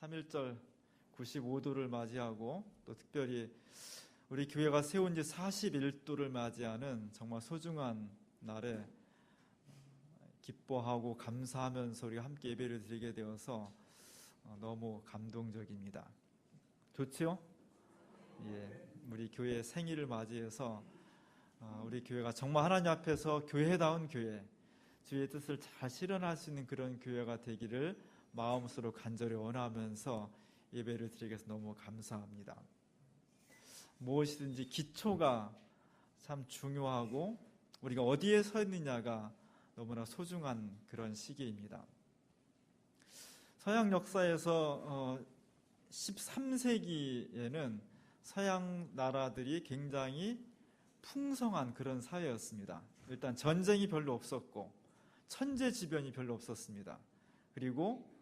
3.1절 95도를 맞이하고 또 특별히 우리 교회가 세운 지 41도를 맞이하는 정말 소중한 날에 기뻐하고 감사하면서 우리가 함께 예배를 드리게 되어서 너무 감동적입니다. 좋죠? 예, 우리 교회 생일을 맞이해서 우리 교회가 정말 하나님 앞에서 교회다운 교회, 주의 뜻을 잘 실현할 수 있는 그런 교회가 되기를 마음으로 간절히 원하면서 예배를 드리게 해서 너무 감사합니다. 무엇이든지 기초가 참 중요하고 우리가 어디에 서 있느냐가 너무나 소중한 그런 시기입니다. 서양 역사에서 13세기에는 서양 나라들이 굉장히 풍성한 그런 사회였습니다. 일단 전쟁이 별로 없었고 천재지변이 별로 없었습니다. 그리고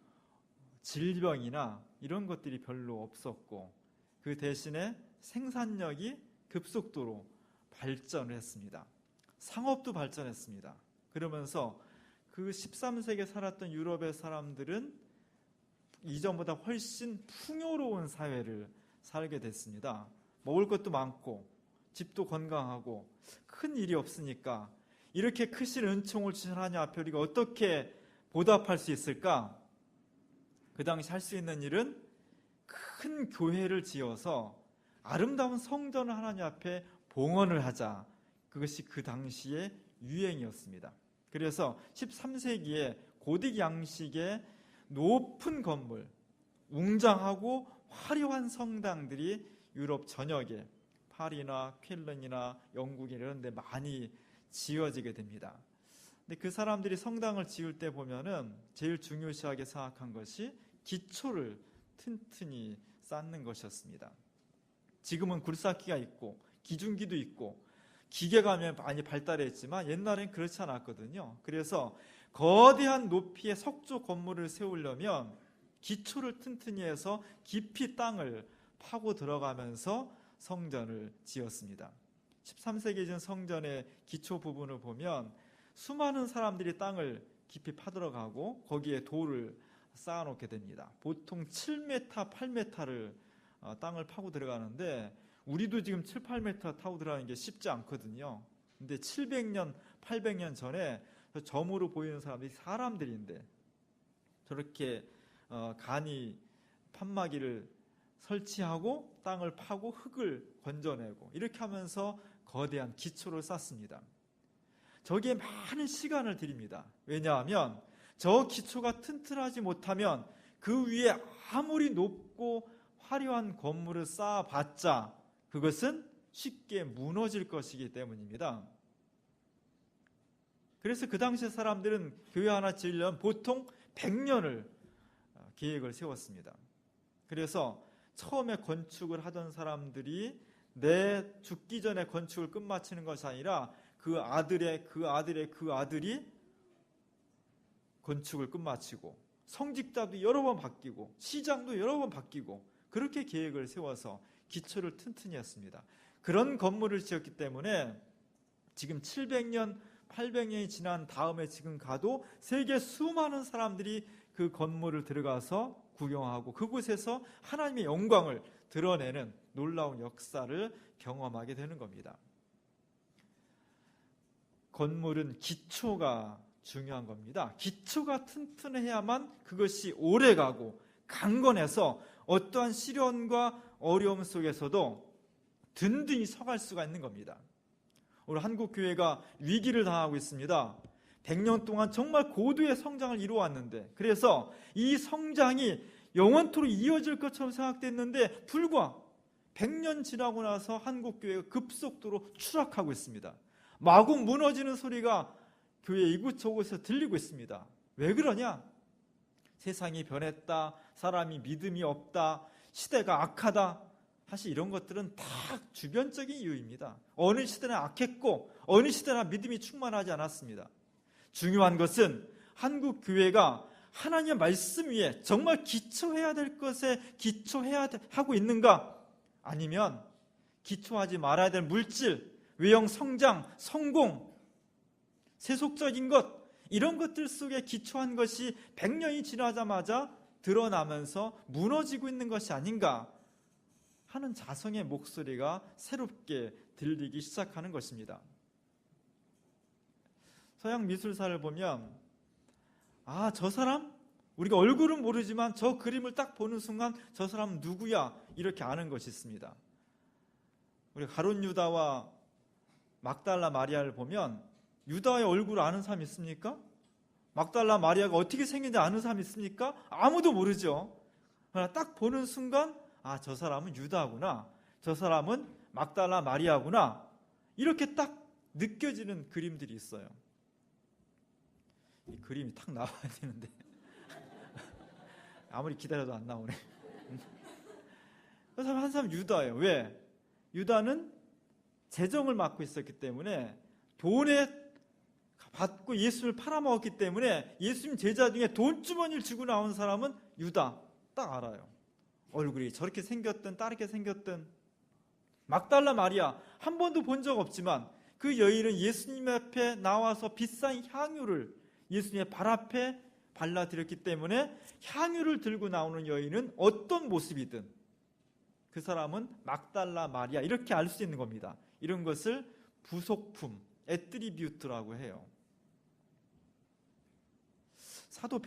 질병이나 이런 것들이 별로 없었고 그 대신에 생산력이 급속도로 발전을 했습니다. 상업도 발전했습니다. 그러면서 그 13세기에 살았던 유럽의 사람들은 이전보다 훨씬 풍요로운 사회를 살게 됐습니다. 먹을 것도 많고 집도 건강하고 큰 일이 없으니까 이렇게 크신 은총을 주신 하나님 앞에 우리가 어떻게 보답할 수 있을까? 그 당시 할 수 있는 일은 큰 교회를 지어서 아름다운 성전을 하나님 앞에 봉헌을 하자. 그것이 그 당시의 유행이었습니다. 그래서 13세기에 고딕 양식의 높은 건물, 웅장하고 화려한 성당들이 유럽 전역에 파리나 쾰른이나 영국 이런 데 많이 지어지게 됩니다. 근데 그 사람들이 성당을 지을 때 보면은 제일 중요시하게 생각한 것이 기초를 튼튼히 쌓는 것이었습니다. 지금은 굴삭기가 있고 기중기도 있고 기계가 많이 발달했지만 옛날엔 그렇지 않았거든요. 그래서 거대한 높이의 석조 건물을 세우려면 기초를 튼튼히 해서 깊이 땅을 파고 들어가면서 성전을 지었습니다. 13세기 전 성전의 기초 부분을 보면 수많은 사람들이 땅을 깊이 파들어가고 거기에 돌을 쌓아놓게 됩니다. 보통 7m, 8m를 땅을 파고 들어가는데 우리도 지금 7, 8m 타고 들어가는 게 쉽지 않거든요. 근데 700년, 800년 전에 점으로 보이는 사람들이 사람들인데 저렇게 간이 판마기를 설치하고 땅을 파고 흙을 건져내고 이렇게 하면서 거대한 기초를 쌓습니다. 저기에 많은 시간을 들입니다. 왜냐하면 저 기초가 튼튼하지 못하면 그 위에 아무리 높고 화려한 건물을 쌓아봤자 그것은 쉽게 무너질 것이기 때문입니다. 그래서 그 당시 사람들은 교회 하나 지으려면 보통 100년을 계획을 세웠습니다. 그래서 처음에 건축을 하던 사람들이 내 죽기 전에 건축을 끝마치는 것이 아니라 그 아들이 건축을 끝마치고 성직자도 여러 번 바뀌고 시장도 여러 번 바뀌고 그렇게 계획을 세워서 기초를 튼튼히 했습니다. 그런 건물을 지었기 때문에 지금 700년, 800년이 지난 다음에 지금 가도 세계 수많은 사람들이 그 건물을 들어가서 구경하고 그곳에서 하나님의 영광을 드러내는 놀라운 역사를 경험하게 되는 겁니다. 건물은 기초가 중요한 겁니다. 기초가 튼튼해야만 그것이 오래가고 강건해서 어떠한 시련과 어려움 속에서도 든든히 서갈 수가 있는 겁니다. 오늘 한국교회가 위기를 당하고 있습니다. 100년 동안 정말 고도의 성장을 이루어왔는데 그래서 이 성장이 영원토록 이어질 것처럼 생각됐는데 불과 100년 지나고 나서 한국교회가 급속도로 추락하고 있습니다. 마구 무너지는 소리가 교회 이곳저곳에서 들리고 있습니다. 왜 그러냐? 세상이 변했다, 사람이 믿음이 없다, 시대가 악하다. 사실 이런 것들은 다 주변적인 이유입니다. 어느 시대나 악했고 어느 시대나 믿음이 충만하지 않았습니다. 중요한 것은 한국 교회가 하나님의 말씀 위에 정말 기초해야 될 것에 기초해야 하고 있는가? 아니면 기초하지 말아야 될 물질, 외형 성장, 성공, 세속적인 것 이런 것들 속에 기초한 것이 100년이 지나자마자 드러나면서 무너지고 있는 것이 아닌가 하는 자성의 목소리가 새롭게 들리기 시작하는 것입니다. 서양 미술사를 보면 저 사람? 우리가 얼굴은 모르지만 저 그림을 딱 보는 순간 저 사람은 누구야? 이렇게 아는 것이 있습니다. 우리 가룟 유다와 막달라 마리아를 보면 유다의 얼굴을 아는 사람이 있습니까? 막달라 마리아가 어떻게 생긴지 아는 사람이 있습니까? 아무도 모르죠. 그러나 딱 보는 순간 저 사람은 유다구나, 저 사람은 막달라 마리아구나, 이렇게 딱 느껴지는 그림들이 있어요. 이 그림이 탁 나와야 되는데 아무리 기다려도 안 나오네. 그 사람 한 사람 유다예요. 왜? 유다는 재정을 맡고 있었기 때문에 돈에 받고 예수를 팔아먹었기 때문에 예수님 제자 중에 돈주머니를 쥐고 나온 사람은 유다. 딱 알아요. 얼굴이 저렇게 생겼든 다르게 생겼든. 막달라 마리아 한 번도 본 적 없지만 그 여인은 예수님 앞에 나와서 비싼 향유를 예수님의 발 앞에 발라드렸기 때문에 향유를 들고 나오는 여인은 어떤 모습이든 그 사람은 막달라 마리아, 이렇게 알 수 있는 겁니다. 이런 것을 부속품, 애트리뷰트라고 해요. 사도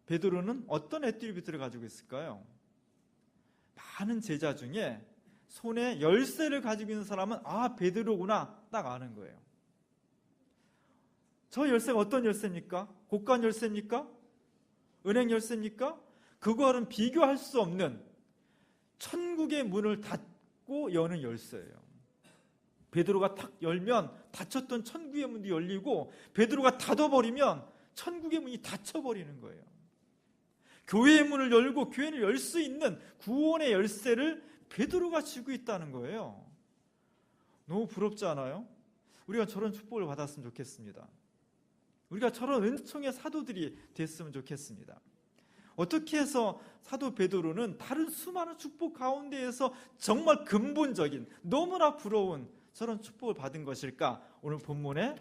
베드로는 어떤 애트리뷰트를 가지고 있을까요? 많은 제자 중에 손에 열쇠를 가지고 있는 사람은 베드로구나 딱 아는 거예요. 저 열쇠가 어떤 열쇠입니까? 곳간 열쇠입니까? 은행 열쇠입니까? 그거와는 비교할 수 없는 천국의 문을 닫고 여는 열쇠예요. 베드로가 탁 열면 닫혔던 천국의 문이 열리고 베드로가 닫아버리면 천국의 문이 닫혀버리는 거예요. 교회의 문을 열고 교회를 열 수 있는 구원의 열쇠를 베드로가 쥐고 있다는 거예요. 너무 부럽지 않아요? 우리가 저런 축복을 받았으면 좋겠습니다. 우리가 저런 은총의 사도들이 됐으면 좋겠습니다. 어떻게 해서 사도 베드로는 다른 수많은 축복 가운데에서 정말 근본적인 너무나 부러운 저런 축복을 받은 것일까? 오늘 본문에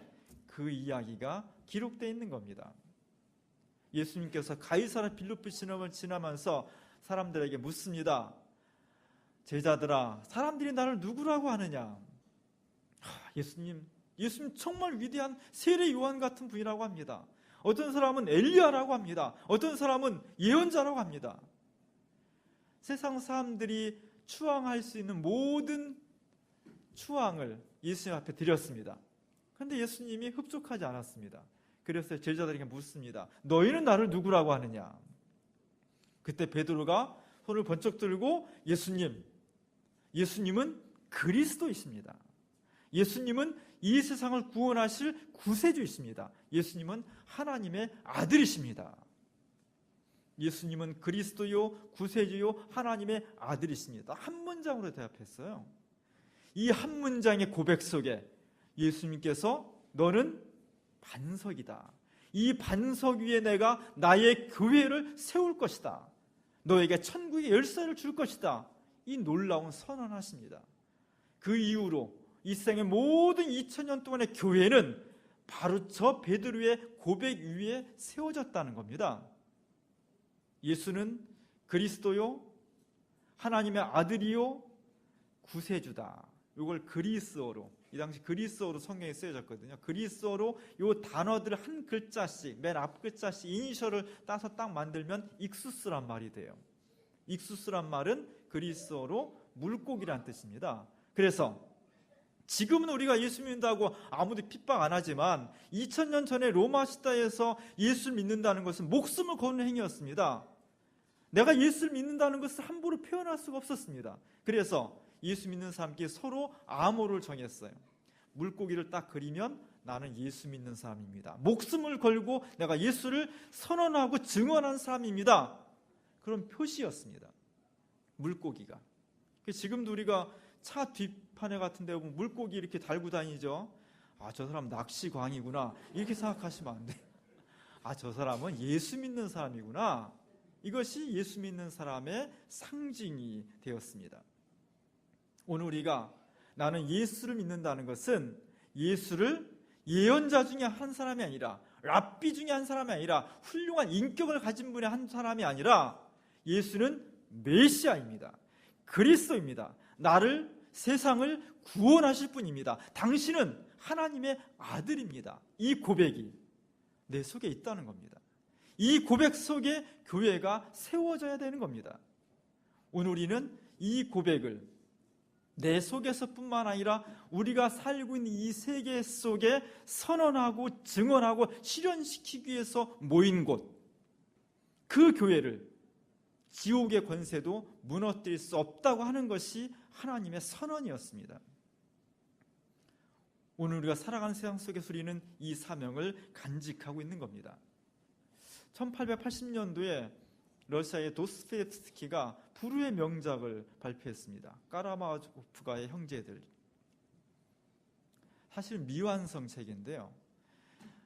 그 이야기가 기록되어 있는 겁니다. 예수님께서 가이사랴 빌립보 시험을 지나면서 사람들에게 묻습니다. 제자들아, 사람들이 나를 누구라고 하느냐? 예수님 정말 위대한 세례 요한 같은 분이라고 합니다. 어떤 사람은 엘리야라고 합니다. 어떤 사람은 예언자라고 합니다. 세상 사람들이 추앙할 수 있는 모든 추앙을 예수님 앞에 드렸습니다. 그런데 예수님이 흡족하지 않았습니다. 그래서 제자들에게 묻습니다. 너희는 나를 누구라고 하느냐? 그때 베드로가 손을 번쩍 들고 예수님은 그리스도이십니다. 예수님은 이 세상을 구원하실 구세주이십니다. 예수님은 하나님의 아들이십니다. 예수님은 그리스도요, 구세주요, 하나님의 아들이십니다. 한 문장으로 대답했어요. 이 한 문장의 고백 속에 예수님께서 너는 반석이다. 이 반석 위에 내가 나의 교회를 세울 것이다. 너에게 천국의 열쇠를 줄 것이다. 이 놀라운 선언하십니다. 그 이후로 이 세상의 모든 2000년 동안의 교회는 바로 저 베드로의 고백 위에 세워졌다는 겁니다. 예수는 그리스도요, 하나님의 아들이요, 구세주다. 이걸 그리스어로, 이 당시 그리스어로 성경에 쓰여졌거든요. 그리스어로 이 단어들을 한 글자씩, 맨 앞 글자씩 이니셜을 따서 딱 만들면 익수스란 말이 돼요. 익수스란 말은 그리스어로 물고기란 뜻입니다. 그래서 지금은 우리가 예수 믿는다고 아무도 핍박 안 하지만 2000년 전에 로마 시대에서 예수를 믿는다는 것은 목숨을 거는 행위였습니다. 내가 예수를 믿는다는 것을 함부로 표현할 수가 없었습니다. 그래서 예수 믿는 사람끼리 서로 암호를 정했어요. 물고기를 딱 그리면 나는 예수 믿는 사람입니다. 목숨을 걸고 내가 예수를 선언하고 증언한 사람입니다. 그런 표시였습니다. 물고기가. 지금도 우리가 차 뒷판에 같은 데 보면 물고기 이렇게 달고 다니죠. 저 사람 낚시광이구나 이렇게 생각하시면 안 돼요. 저 사람은 예수 믿는 사람이구나. 이것이 예수 믿는 사람의 상징이 되었습니다. 오늘 우리가 나는 예수를 믿는다는 것은 예수를 예언자 중에 한 사람이 아니라 랍비 중에 한 사람이 아니라 훌륭한 인격을 가진 분의 한 사람이 아니라 예수는 메시아입니다. 그리스도입니다. 나를, 세상을 구원하실 분입니다. 당신은 하나님의 아들입니다. 이 고백이 내 속에 있다는 겁니다. 이 고백 속에 교회가 세워져야 되는 겁니다. 오늘 우리는 이 고백을 내 속에서뿐만 아니라 우리가 살고 있는 이 세계 속에 선언하고 증언하고 실현시키기 위해서 모인 곳, 그 교회를 지옥의 권세도 무너뜨릴 수 없다고 하는 것이 하나님의 선언이었습니다. 오늘 우리가 살아가는 세상 속에서 우리는 이 사명을 간직하고 있는 겁니다. 1880년도에 러시아의 도스토옙스키가 불후의 명작을 발표했습니다. 까라마조프가의 형제들. 사실 미완성 책인데요.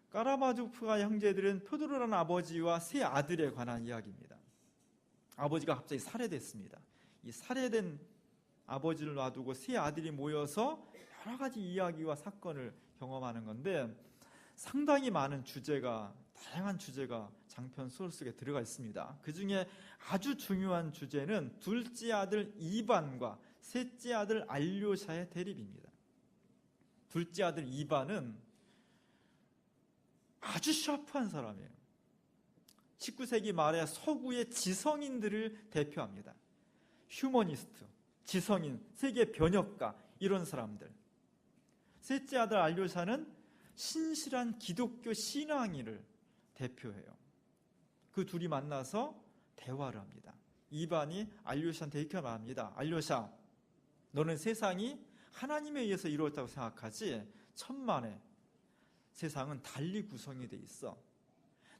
까라마조프가의 형제들은 표도르라는 아버지와 세 아들에 관한 이야기입니다. 아버지가 갑자기 살해됐습니다. 이 살해된 아버지를 놔두고 세 아들이 모여서 여러 가지 이야기와 사건을 경험하는 건데 상당히 많은 주제가, 다양한 주제가 장편 소설 속에 들어가 있습니다. 그 중에 아주 중요한 주제는 둘째 아들 이반과 셋째 아들 알료샤의 대립입니다. 둘째 아들 이반은 아주 샤프한 사람이에요. 19세기 말에 서구의 지성인들을 대표합니다. 휴머니스트, 지성인, 세계 변혁가, 이런 사람들. 셋째 아들 알료샤는 신실한 기독교 신앙인을 대표해요. 그 둘이 만나서 대화를 합니다. 이반이 알료샤한테 이렇게 말합니다. 알료샤, 너는 세상이 하나님에 의해서 이루어졌다고 생각하지? 천만에 세상은 달리 구성이 돼 있어.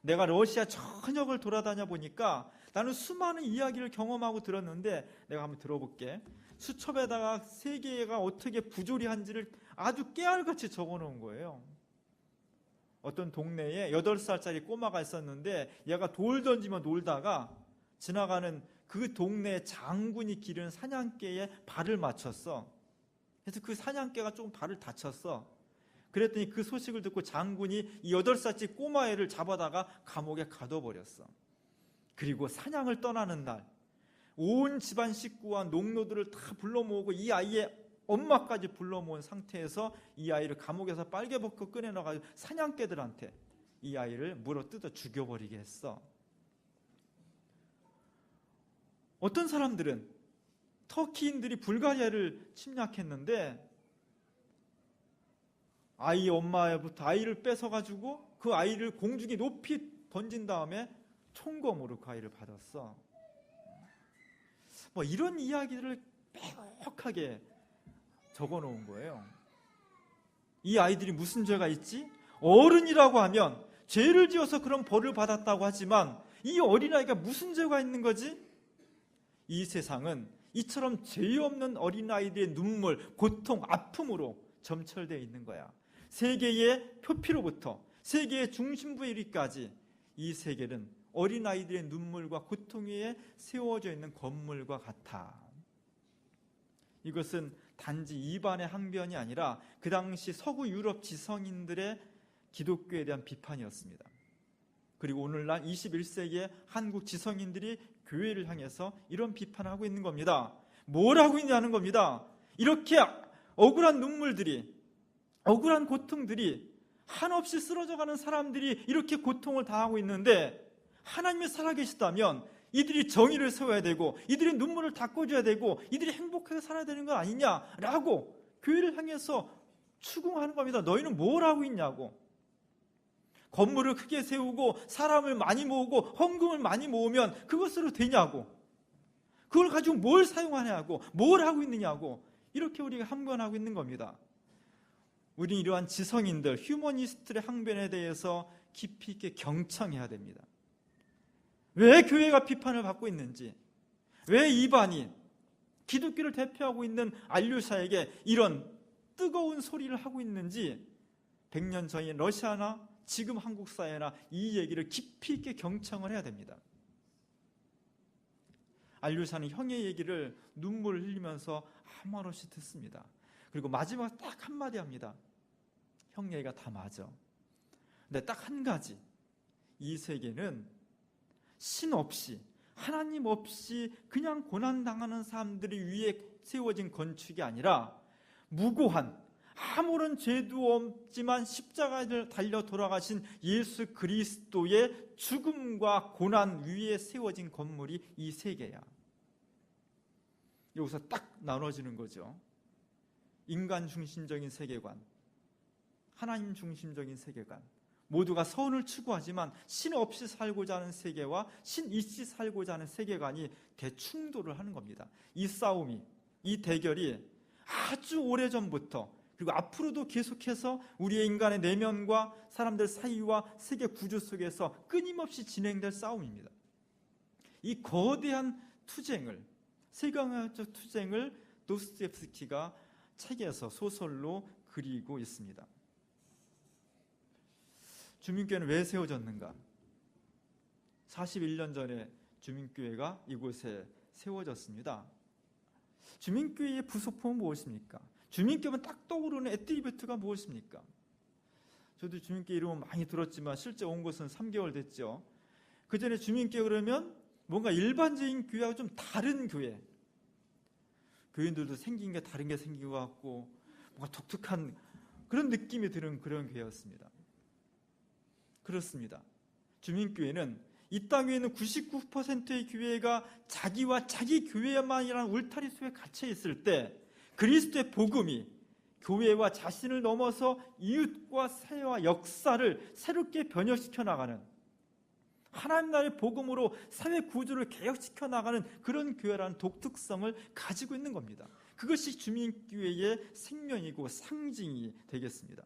내가 러시아 전역을 돌아다녀 보니까 나는 수많은 이야기를 경험하고 들었는데 내가 한번 들어볼게. 수첩에다가 세계가 어떻게 부조리한지를 아주 깨알같이 적어놓은 거예요. 어떤 동네에 8살짜리 꼬마가 있었는데 얘가 돌 던지며 놀다가 지나가는 그 동네 장군이 기른 사냥개에 발을 맞췄어. 그래서 그 사냥개가 조금 발을 다쳤어. 그랬더니 그 소식을 듣고 장군이 이 8살짜리 꼬마애를 잡아다가 감옥에 가둬버렸어. 그리고 사냥을 떠나는 날 온 집안 식구와 농노들을 다 불러 모으고 이 아이의 엄마까지 불러 모은 상태에서 이 아이를 감옥에서 빨개 벗고 꺼내놔가지고 사냥개들한테 이 아이를 물어뜯어 죽여버리게 했어. 어떤 사람들은 터키인들이 불가리아를 침략했는데 아이 엄마부터 아이를 뺏어가지고 그 아이를 공중에 높이 던진 다음에 총검으로 그 아이를 받았어. 뭐 이런 이야기들을 빼곡하게 적어놓은 거예요. 이 아이들이 무슨 죄가 있지? 어른이라고 하면 죄를 지어서 그런 벌을 받았다고 하지만 이 어린아이가 무슨 죄가 있는 거지? 이 세상은 이처럼 죄 없는 어린아이들의 눈물, 고통, 아픔으로 점철되어 있는 거야. 세계의 표피로부터 세계의 중심부에 이르기까지 이 세계는 어린아이들의 눈물과 고통 위에 세워져 있는 건물과 같아. 이것은 단지 이반의 항변이 아니라 그 당시 서구 유럽 지성인들의 기독교에 대한 비판이었습니다. 그리고 오늘날 21세기의 한국 지성인들이 교회를 향해서 이런 비판을 하고 있는 겁니다. 뭘 하고 있냐는 겁니다. 이렇게 억울한 눈물들이, 억울한 고통들이, 한없이 쓰러져가는 사람들이 이렇게 고통을 당하고 있는데 하나님이 살아계시다면 이들이 정의를 세워야 되고 이들의 눈물을 닦아줘야 되고 이들이 행복하게 살아야 되는 거 아니냐라고 교회를 향해서 추궁하는 겁니다. 너희는 뭘 하고 있냐고. 건물을 크게 세우고 사람을 많이 모으고 헌금을 많이 모으면 그것으로 되냐고. 그걸 가지고 뭘 사용하냐고, 뭘 하고 있느냐고. 이렇게 우리가 항변하고 있는 겁니다. 우리는 이러한 지성인들, 휴머니스트의 항변에 대해서 깊이 있게 경청해야 됩니다. 왜 교회가 비판을 받고 있는지, 왜 이반이 기독교를 대표하고 있는 알류샤에게 이런 뜨거운 소리를 하고 있는지 100년 전인 러시아나 지금 한국 사회나 이 얘기를 깊이 있게 경청을 해야 됩니다. 알류샤는 형의 얘기를 눈물을 흘리면서 아무 말 없이 듣습니다. 그리고 마지막 딱 한마디 합니다. 형 얘기가 다 맞아. 근데 딱 한 가지, 이 세계는 신 없이, 하나님 없이 그냥 고난당하는 사람들이 위에 세워진 건축이 아니라 무고한, 아무런 죄도 없지만 십자가를 달려 돌아가신 예수 그리스도의 죽음과 고난 위에 세워진 건물이 이 세계야. 여기서 딱 나눠지는 거죠. 인간 중심적인 세계관, 하나님 중심적인 세계관, 모두가 선을 추구하지만 신 없이 살고자 하는 세계와 신 있이 살고자 하는 세계관이 대충돌을 하는 겁니다. 이 싸움이, 이 대결이 아주 오래전부터 그리고 앞으로도 계속해서 우리의 인간의 내면과 사람들 사이와 세계 구조 속에서 끊임없이 진행될 싸움입니다. 이 거대한 투쟁을, 세계관적 투쟁을 도스토옙스키가 책에서 소설로 그리고 있습니다. 주민교회는 왜 세워졌는가? 41년 전에 주민교회가 이곳에 세워졌습니다. 주민교회의 부속품은 무엇입니까? 주민교회는 딱 떠오르는 애트리뷰트가 무엇입니까? 저도 주민교회 이름은 많이 들었지만 실제 온 곳은 3개월 됐죠. 그 전에 주민교회 그러면 뭔가 일반적인 교회하고 좀 다른 교회, 교인들도 생긴 게 다른 게 생긴 것 같고 뭔가 독특한 그런 느낌이 드는 그런 교회였습니다. 그렇습니다. 주민교회는 이 땅에 있는 99%의 교회가 자기와 자기 교회만이라는 울타리 속에 갇혀 있을 때 그리스도의 복음이 교회와 자신을 넘어서 이웃과 사회와 역사를 새롭게 변혁시켜 나가는, 하나님 나라의 복음으로 사회 구조를 개혁시켜 나가는 그런 교회라는 독특성을 가지고 있는 겁니다. 그것이 주민교회의 생명이고 상징이 되겠습니다.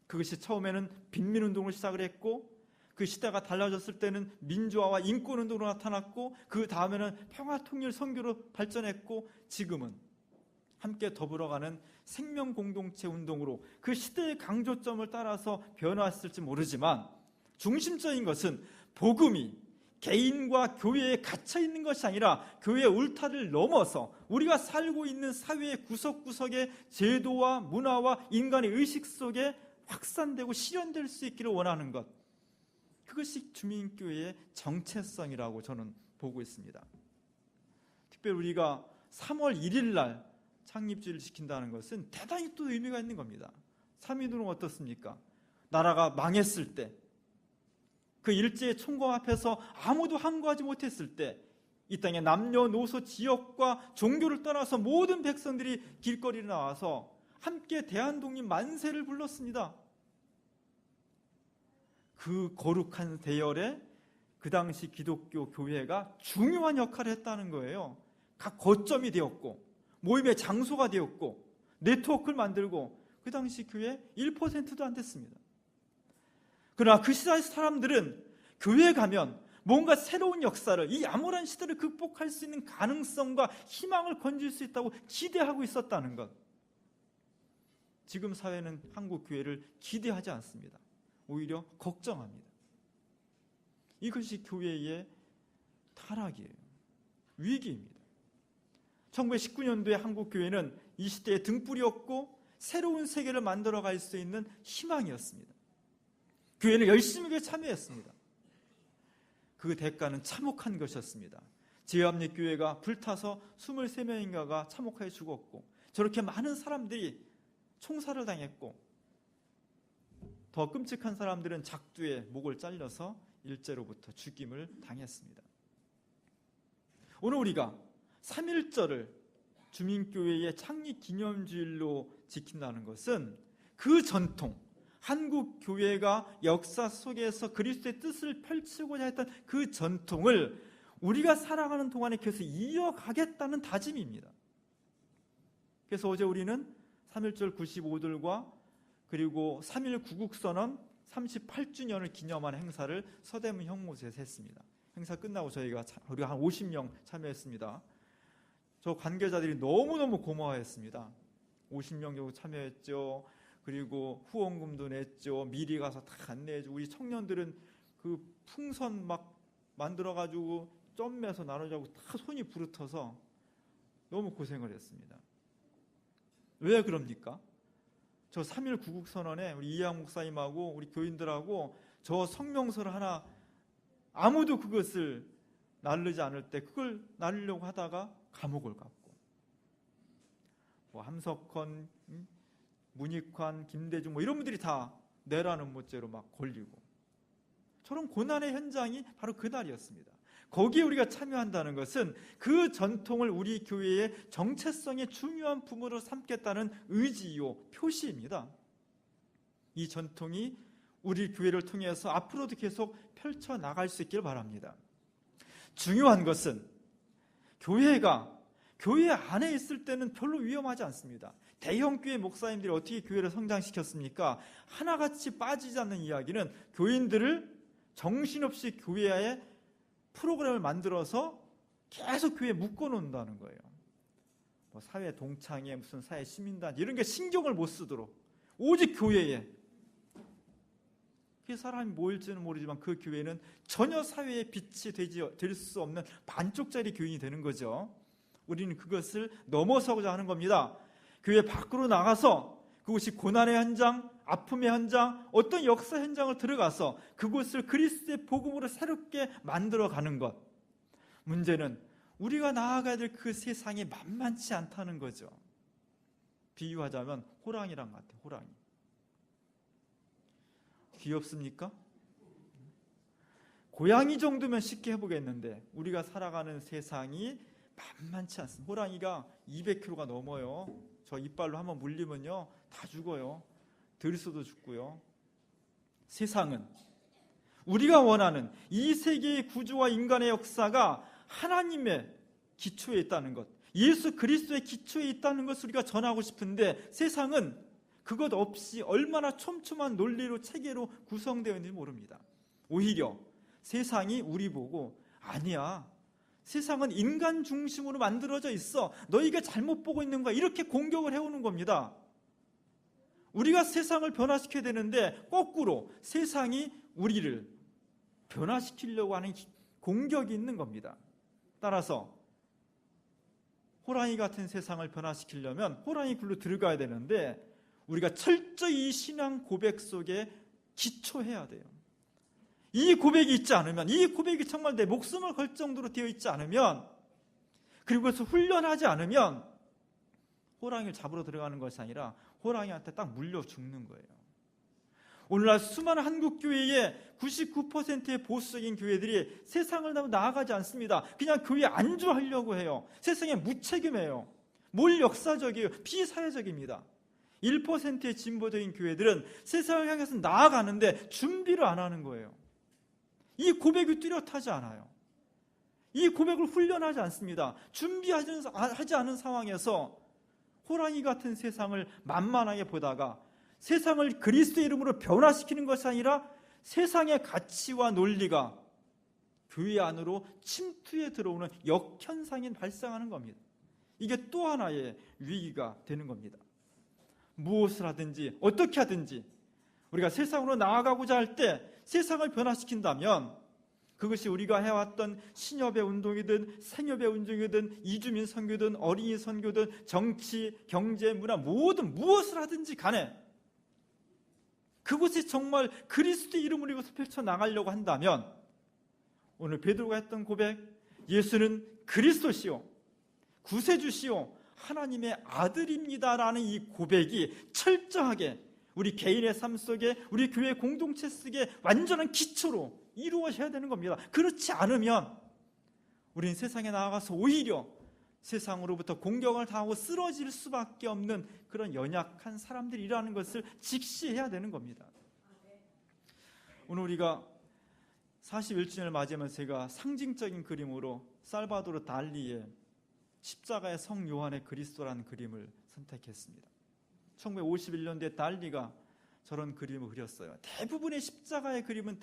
그것이 처음에는 빈민운동을 시작을 했고, 그 시대가 달라졌을 때는 민주화와 인권운동으로 나타났고, 그 다음에는 평화통일 선교로 발전했고, 지금은 함께 더불어가는 생명공동체 운동으로 그 시대의 강조점을 따라서 변화했을지 모르지만 중심적인 것은 복음이 개인과 교회에 갇혀있는 것이 아니라 교회의 울타리를 넘어서 우리가 살고 있는 사회의 구석구석의 제도와 문화와 인간의 의식 속에 확산되고 실현될 수 있기를 원하는 것, 그것이 주민교회의 정체성이라고 저는 보고 있습니다. 특별히 우리가 3월 1일 날 창립주의를 지킨다는 것은 대단히 또 의미가 있는 겁니다. 3.1운동은 어떻습니까? 나라가 망했을 때, 그 일제의 총검 앞에서 아무도 항거하지 못했을 때 이 땅의 남녀노소 지역과 종교를 떠나서 모든 백성들이 길거리에 나와서 함께 대한독립 만세를 불렀습니다. 그 거룩한 대열에 그 당시 기독교 교회가 중요한 역할을 했다는 거예요. 각 거점이 되었고 모임의 장소가 되었고 네트워크를 만들고 그 당시 교회 1%도 안 됐습니다. 그러나 그 시대의 사람들은 교회에 가면 뭔가 새로운 역사를, 이 암울한 시대를 극복할 수 있는 가능성과 희망을 건질 수 있다고 기대하고 있었다는 것. 지금 사회는 한국 교회를 기대하지 않습니다. 오히려 걱정합니다. 이것이 교회의 타락이에요. 위기입니다. 1919년도에 한국 교회는 이 시대의 등불이었고 새로운 세계를 만들어갈 수 있는 희망이었습니다. 교회는 열심히 참여했습니다. 그 대가는 참혹한 것이었습니다. 제합립교회가 불타서 23명인가가 참혹하게 죽었고, 저렇게 많은 사람들이 총살을 당했고, 더 끔찍한 사람들은 작두에 목을 잘려서 일제로부터 죽임을 당했습니다. 오늘 우리가 3.1절을 주민교회의 창립기념주일로 지킨다는 것은 그 전통, 한국 교회가 역사 속에서 그리스도의 뜻을 펼치고자 했던 그 전통을 우리가 살아가는 동안에 계속 이어가겠다는 다짐입니다. 그래서 어제 우리는 3.1절 95돌과 그리고 3.1 구국선언 38주년을 기념하는 행사를 서대문 형무소에서 했습니다. 행사 끝나고 우리가 한 50명 참여했습니다. 저 관계자들이 너무너무 고마워했습니다. 50명 정도 참여했죠. 그리고 후원금도 냈죠. 미리 가서 다 안내해주고, 우리 청년들은 그 풍선 막 만들어가지고 점매서 나누자고 다 손이 부르터서 너무 고생을 했습니다. 왜 그럽니까? 저 3.1 구국선언에 우리 이해학 목사님하고 우리 교인들하고 저 성명서를 하나 아무도 그것을 나르지 않을 때 그걸 나르려고 하다가 감옥을 갔고, 뭐 함석헌, 문익환, 김대중 뭐 이런 분들이 다 내라는 모죄로 막 걸리고, 저런 고난의 현장이 바로 그날이었습니다. 거기에 우리가 참여한다는 것은 그 전통을 우리 교회의 정체성의 중요한 부분으로 삼겠다는 의지요, 표시입니다. 이 전통이 우리 교회를 통해서 앞으로도 계속 펼쳐나갈 수 있길 바랍니다. 중요한 것은 교회가 교회 안에 있을 때는 별로 위험하지 않습니다. 대형 교회 목사님들이 어떻게 교회를 성장시켰습니까? 하나같이 빠지지 않는 이야기는 교인들을 정신없이 교회에 프로그램을 만들어서 계속 교회에 묶어놓는다는 거예요. 뭐 사회 동창회, 무슨 사회 시민단 이런 게 신경을 못 쓰도록 오직 교회에, 그 사람이 모일지는 모르지만 그 교회는 전혀 사회의 빛이 될 수 없는 반쪽짜리 교인이 되는 거죠. 우리는 그것을 넘어서고자 하는 겁니다. 교회 밖으로 나가서 그곳이 고난의 현장, 아픔의 현장, 어떤 역사 현장을 들어가서 그곳을 그리스도의 복음으로 새롭게 만들어가는 것. 문제는 우리가 나아가야 될 그 세상이 만만치 않다는 거죠. 비유하자면 호랑이랑 같아요. 호랑이. 귀엽습니까? 고양이 정도면 쉽게 해보겠는데 우리가 살아가는 세상이 만만치 않습니다. 호랑이가 200kg가 넘어요. 저 이빨로 한번 물리면요 다 죽어요. 들소도 죽고요. 세상은 우리가 원하는 이 세계의 구조와 인간의 역사가 하나님의 기초에 있다는 것, 예수 그리스도의 기초에 있다는 것을 우리가 전하고 싶은데 세상은 그것 없이 얼마나 촘촘한 논리로 체계로 구성되어 있는지 모릅니다. 오히려 세상이 우리 보고 아니야, 세상은 인간 중심으로 만들어져 있어, 너희가 잘못 보고 있는 거야, 이렇게 공격을 해오는 겁니다. 우리가 세상을 변화시켜야 되는데 거꾸로 세상이 우리를 변화시키려고 하는 공격이 있는 겁니다. 따라서 호랑이 같은 세상을 변화시키려면 호랑이 굴로 들어가야 되는데 우리가 철저히 이 신앙 고백 속에 기초해야 돼요. 이 고백이 있지 않으면, 이 고백이 정말 내 목숨을 걸 정도로 되어 있지 않으면, 그리고 그것을 훈련하지 않으면 호랑이를 잡으러 들어가는 것이 아니라 호랑이한테 딱 물려 죽는 거예요. 오늘날 수많은 한국교회의 99%의 보수적인 교회들이 세상을 나아가지 않습니다. 그냥 교회에 안주하려고 해요. 세상에 무책임해요. 뭘 역사적이에요? 비사회적입니다. 1%의 진보적인 교회들은 세상을 향해서 나아가는데 준비를 안 하는 거예요. 이 고백이 뚜렷하지 않아요. 이 고백을 훈련하지 않습니다. 준비하지 않은 상황에서 호랑이 같은 세상을 만만하게 보다가 세상을 그리스도의 이름으로 변화시키는 것이 아니라 세상의 가치와 논리가 교회 안으로 침투해 들어오는 역현상이 발생하는 겁니다. 이게 또 하나의 위기가 되는 겁니다. 무엇을 하든지 어떻게 하든지 우리가 세상으로 나아가고자 할 때 세상을 변화시킨다면 그것이 우리가 해왔던 신협의 운동이든 생협의 운동이든 이주민 선교든 어린이 선교든 정치, 경제, 문화 모든 무엇을 하든지 간에 그것이 정말 그리스도의 이름으로 이것을 펼쳐나가려고 한다면 오늘 베드로가 했던 고백, 예수는 그리스도시요 구세주시요 하나님의 아들입니다라는 이 고백이 철저하게 우리 개인의 삶 속에, 우리 교회 공동체 속에 완전한 기초로 이루어져야 되는 겁니다. 그렇지 않으면 우리는 세상에 나아가서 오히려 세상으로부터 공격을 당하고 쓰러질 수밖에 없는 그런 연약한 사람들이라는 것을 직시해야 되는 겁니다. 오늘 우리가 41주년을 맞이하면서 제가 상징적인 그림으로 살바도르 달리의 십자가의 성 요한의 그리스도라는 그림을 선택했습니다. 1951년도에 달리가 저런 그림을 그렸어요. 대부분의 십자가의 그림은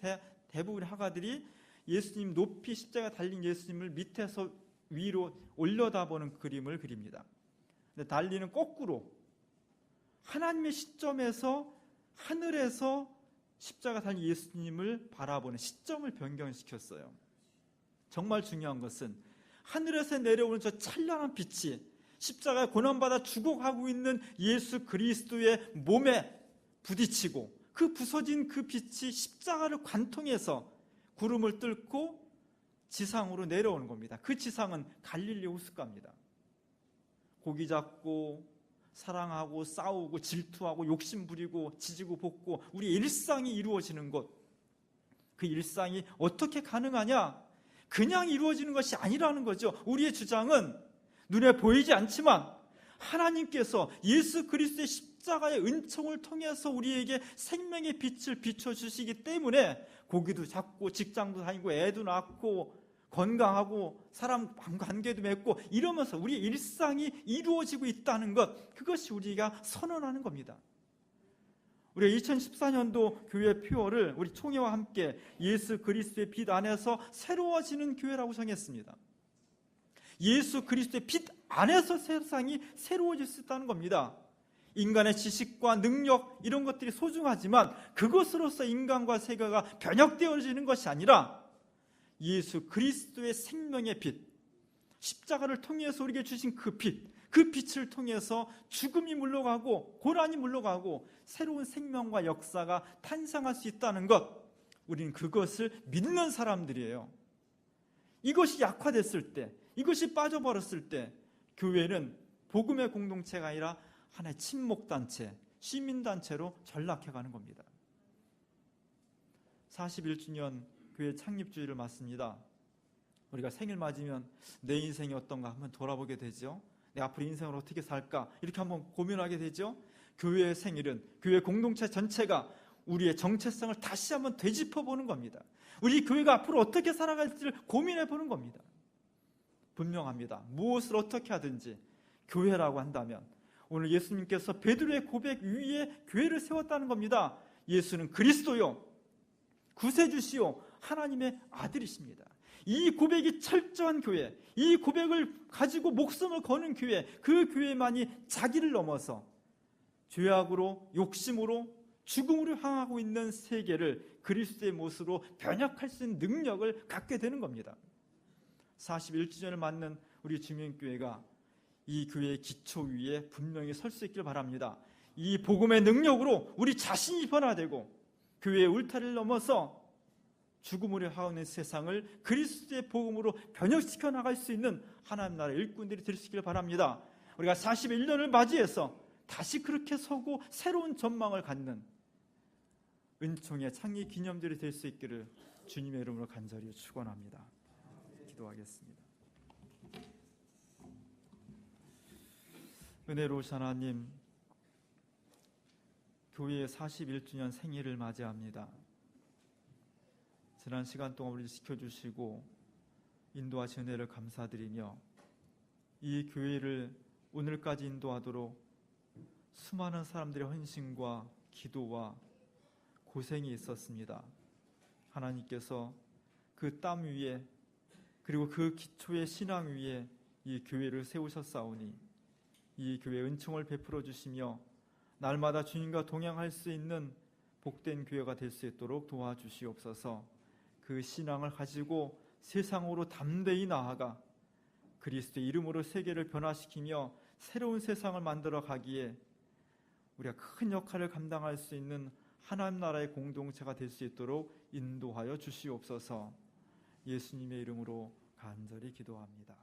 대부분의 화가들이 예수님 높이 십자가 달린 예수님을 밑에서 위로 올려다보는 그림을 그립니다. 근데 달리는 거꾸로 하나님의 시점에서 하늘에서 십자가 달린 예수님을 바라보는 시점을 변경시켰어요. 정말 중요한 것은 하늘에서 내려오는 저 찬란한 빛이 십자가에 고난받아 죽어가고 있는 예수 그리스도의 몸에 부딪히고 그 부서진 그 빛이 십자가를 관통해서 구름을 뚫고 지상으로 내려오는 겁니다. 그 지상은 갈릴리 호숫가입니다. 고기 잡고 사랑하고 싸우고 질투하고 욕심 부리고 지지고 볶고 우리 일상이 이루어지는 곳, 그 일상이 어떻게 가능하냐? 그냥 이루어지는 것이 아니라는 거죠. 우리의 주장은 눈에 보이지 않지만 하나님께서 예수 그리스도의 십자가의 은총을 통해서 우리에게 생명의 빛을 비춰주시기 때문에 고기도 잡고 직장도 다니고 애도 낳고 건강하고 사람 관계도 맺고 이러면서 우리의 일상이 이루어지고 있다는 것, 그것이 우리가 선언하는 겁니다. 우리가 2014년도 교회 표어를 우리 총회와 함께 예수 그리스도의 빛 안에서 새로워지는 교회라고 정했습니다. 예수 그리스도의 빛 안에서 세상이 새로워질 수 있다는 겁니다. 인간의 지식과 능력 이런 것들이 소중하지만 그것으로서 인간과 세계가 변혁되어지는 것이 아니라 예수 그리스도의 생명의 빛, 십자가를 통해서 우리에게 주신 그 빛, 그 빛을 통해서 죽음이 물러가고 고난이 물러가고 새로운 생명과 역사가 탄생할 수 있다는 것, 우리는 그것을 믿는 사람들이에요. 이것이 약화됐을 때, 이것이 빠져버렸을 때 교회는 복음의 공동체가 아니라 하나의 친목단체, 시민단체로 전락해가는 겁니다. 41주년 교회 창립주의를 맞습니다. 우리가 생일 맞으면 내 인생이 어떤가 한번 돌아보게 되죠. 내 앞으로 인생을 어떻게 살까 이렇게 한번 고민하게 되죠. 교회의 생일은 교회 공동체 전체가 우리의 정체성을 다시 한번 되짚어보는 겁니다. 우리 교회가 앞으로 어떻게 살아갈지를 고민해보는 겁니다. 분명합니다. 무엇을 어떻게 하든지 교회라고 한다면 오늘 예수님께서 베드로의 고백 위에 교회를 세웠다는 겁니다. 예수는 그리스도요 구세주시요 하나님의 아들이십니다. 이 고백이 철저한 교회, 이 고백을 가지고 목숨을 거는 교회, 그 교회만이 자기를 넘어서 죄악으로, 욕심으로, 죽음으로 향하고 있는 세계를 그리스도의 모습으로 변혁할 수 있는 능력을 갖게 되는 겁니다. 41주년을 맞는 우리 주민교회가 이 교회의 기초 위에 분명히 설 수 있길 바랍니다. 이 복음의 능력으로 우리 자신이 변화되고 교회의 울타리를 넘어서 죽음으로 향하는 세상을 그리스도의 복음으로 변혁시켜 나갈 수 있는 하나님 나라의 일꾼들이 될 수 있길 바랍니다. 우리가 41년을 맞이해서 다시 그렇게 서고 새로운 전망을 갖는 은총의 창립 기념들이 될 수 있기를 주님의 이름으로 간절히 축원합니다. 기도하겠습니다. 은혜로우신 하나님, 교회의 41주년 생일을 맞이합니다. 지난 시간 동안 우리 지켜주시고 인도하신 은혜를 감사드리며 이 교회를 오늘까지 인도하도록 수많은 사람들의 헌신과 기도와 고생이 있었습니다. 하나님께서 그 땀 위에 그리고 그 기초의 신앙 위에 이 교회를 세우셨사오니 이 교회의 은총을 베풀어 주시며 날마다 주님과 동행할 수 있는 복된 교회가 될 수 있도록 도와주시옵소서. 그 신앙을 가지고 세상으로 담대히 나아가 그리스도의 이름으로 세계를 변화시키며 새로운 세상을 만들어 가기에 우리가 큰 역할을 감당할 수 있는 하나님 나라의 공동체가 될 수 있도록 인도하여 주시옵소서. 예수님의 이름으로 간절히 기도합니다.